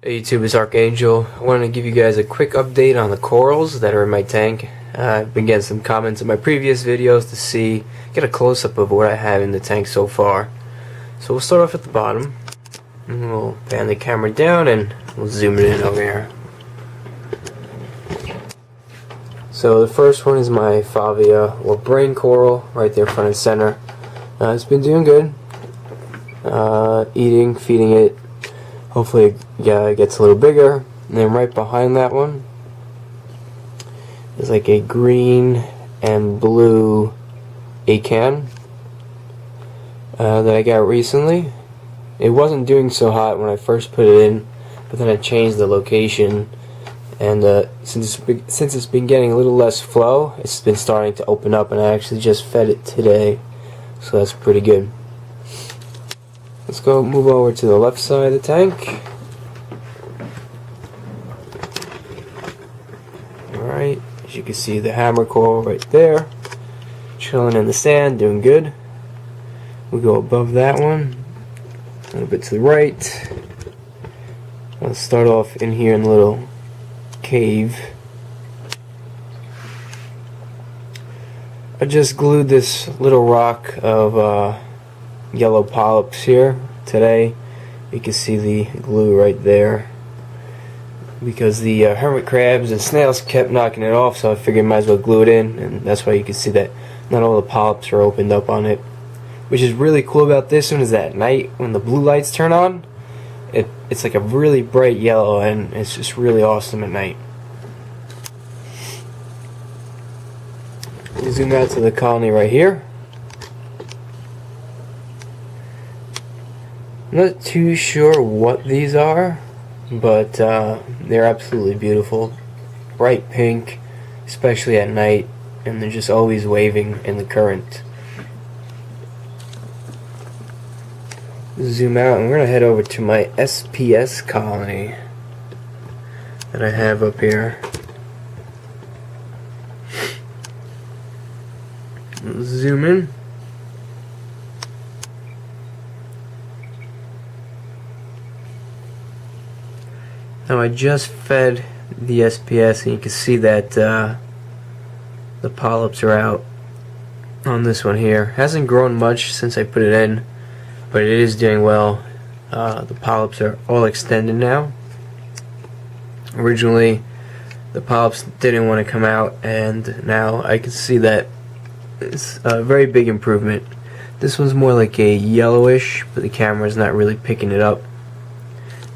Hey YouTube, it's Archangel. I wanted to give you guys a quick update on the corals that are in my tank. I've been getting some comments in my previous videos to get a close-up of what I have in the tank so far. So we'll start off at the bottom. And we'll pan the camera down and we'll zoom it in over here. So the first one is my Favia or brain coral right there front and center. It's been doing good. Eating, feeding it. Hopefully it gets a little bigger. And then right behind that one is like a green and blue acan that I got recently. It wasn't doing so hot when I first put it in, but then I changed the location, and since it's been getting a little less flow, it's been starting to open up, and I actually just fed it today, so that's pretty good. Let's go move over to the left side of the tank. Alright, as you can see, the hammer coral right there, chilling in the sand, doing good. We'll go above that one, a little bit to the right. I'll start off in here in the little cave. I just glued this little rock of yellow polyps here today. You can see the glue right there because the hermit crabs and snails kept knocking it off, so I figured I might as well glue it in, and that's why you can see that not all the polyps are opened up on it. Which is really cool about this one is that at night when the blue lights turn on, it's like a really bright yellow, and it's just really awesome at night. We'll zoom out to the colony right here. I'm not too sure what these are, but they're absolutely beautiful. Bright pink, especially at night, and they're just always waving in the current. Zoom out, and we're going to head over to my SPS colony that I have up here. Zoom in. Now I just fed the SPS, and you can see that the polyps are out on this one here. Hasn't grown much since I put it in, but it is doing well. The polyps are all extended now. Originally the polyps didn't want to come out, and now I can see that it's a very big improvement. This one's more like a yellowish, but the camera's not really picking it up.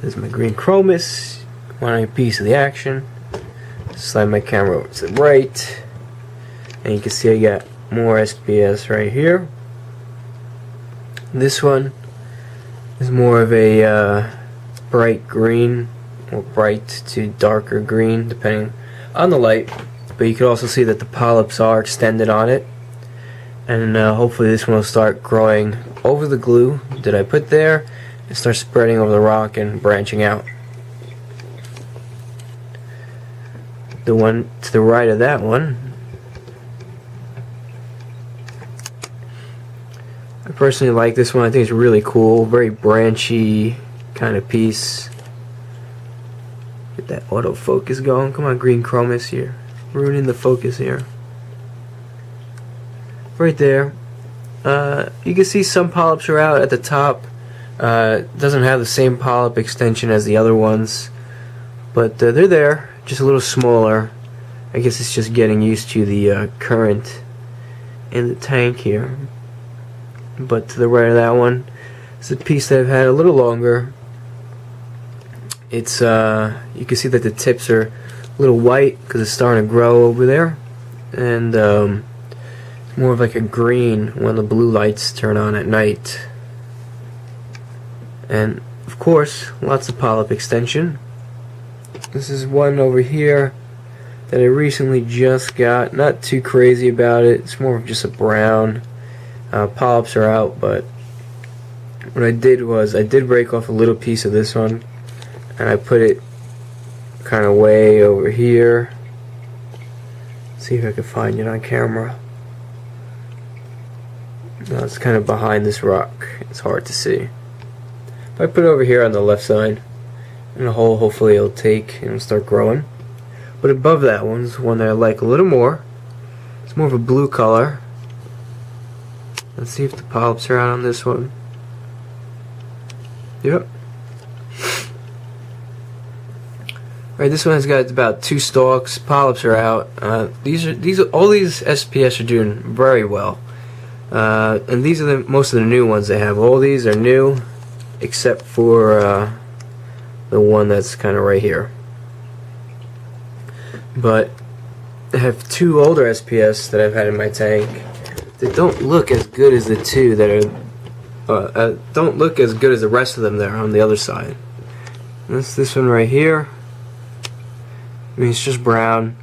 There's my green chromis, wanting a piece of the action. Slide my camera over to the right, and you can see I got more SPS right here. This one is more of a bright green, or bright to darker green depending on the light, but you can also see that the polyps are extended on it, and hopefully this one will start growing over the glue that I put there and start spreading over the rock and branching out. The one to the right of that one, I personally like this one. I think it's really cool, very branchy kind of piece. Get that autofocus going. Come on, green chromis here, ruining the focus here. Right there. You can see some polyps are out at the top. Doesn't have the same polyp extension as the other ones, but they're there, just a little smaller. I guess it's just getting used to the current in the tank here. But to the right of that one is a piece that I've had a little longer. It's you can see that the tips are a little white because it's starting to grow over there, and more of like a green when the blue lights turn on at night. And of course, lots of polyp extension. This is one over here that I recently just got. Not too crazy about it. It's more of just a brown. Polyps are out, but what I did was I did break off a little piece of this one, and I put it kind of way over here. Let's see if I can find it on camera. No, it's kind of behind this rock. It's hard to see. If I put it over here on the left side, in a hole. Hopefully it'll take and start growing. But above that one's one that I like a little more. It's more of a blue color. Let's see if the polyps are out on this one. Yep. Alright, this one has got about 2 stalks. Polyps are out. All these SPS are doing very well. And these are most of the new ones they have. All these are new, except for the one that's kind of right here. But I have 2 older SPS that I've had in my tank that don't look as good as the 2 that are don't look as good as the rest of them that are on the other side. That's this one right here. I mean, it's just brown.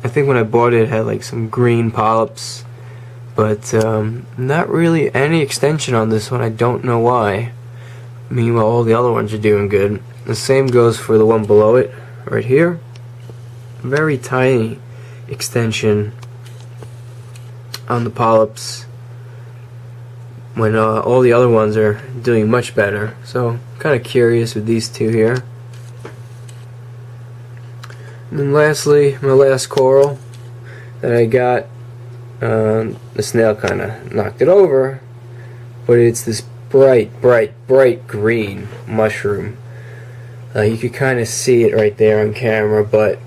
I think when I bought it, it had like some green polyps, but not really any extension on this one. I don't know why. Meanwhile, all the other ones are doing good. The same goes for the one below it, right here. Very tiny extension on the polyps, when all the other ones are doing much better. So I'm kind of curious with these 2 here. And then lastly, my last coral that I got, the snail kind of knocked it over, but it's this bright green mushroom. You could kind of see it right there on camera, but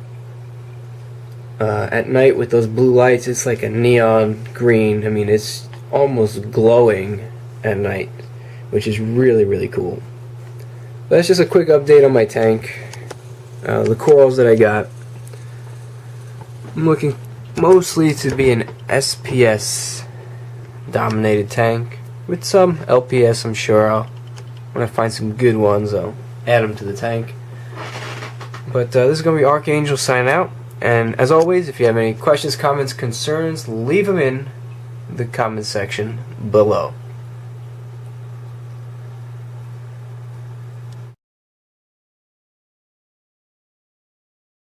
at night with those blue lights, it's like a neon green. I mean, it's almost glowing at night, which is really cool. But that's just a quick update on my tank. The corals that I got, I'm looking mostly to be an SPS dominated tank with some LPS. I'm sure when I find some good ones, I'll add them to the tank. But this is going to be Archangel signing out. And as always, if you have any questions, comments, concerns, leave them in the comment section below.